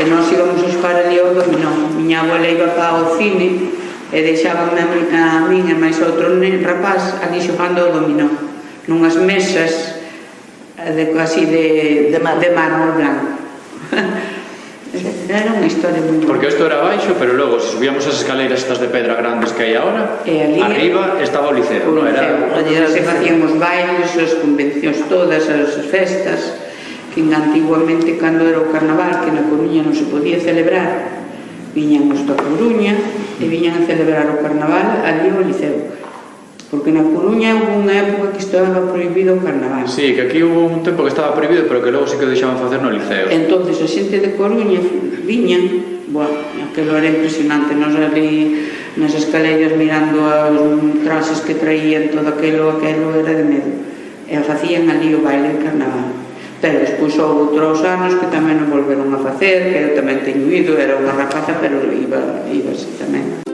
nós íbamos a xogar ali ao dominó. Miña abuela iba para o cine e deixábame a min e máis outro rapaz ali xogando ao dominó nunhas mesas así de mármol blanco. Era unha historia moi bonita. Porque isto era baixo, pero logo, se subíamos as escaleiras estas de pedra grandes que hai agora, arriba estaba o liceo, non era? Allí se facían os bailes, as convencións todas, as festas, que antiguamente, cando era o carnaval, que na Coruña non se podía celebrar, viñan os da Coruña e viñan a celebrar o carnaval ali ao liceo. Porque na Coruña houve unha época que estaba prohibido o carnaval. Sí, que aquí hubo un tempo que estaba prohibido, pero que logo sí que o deixaban facer no liceo. Entonces a xente de Coruña viñan, aquilo era impresionante, nos ali nas escaleiras mirando os traxes que traían, todo aquilo era de medo. E facían ali o baile de carnaval. Pero despois houve outros anos que tamén non volveron a facer, que eu tamén teño ido, era unha rapaza, pero iba así tamén.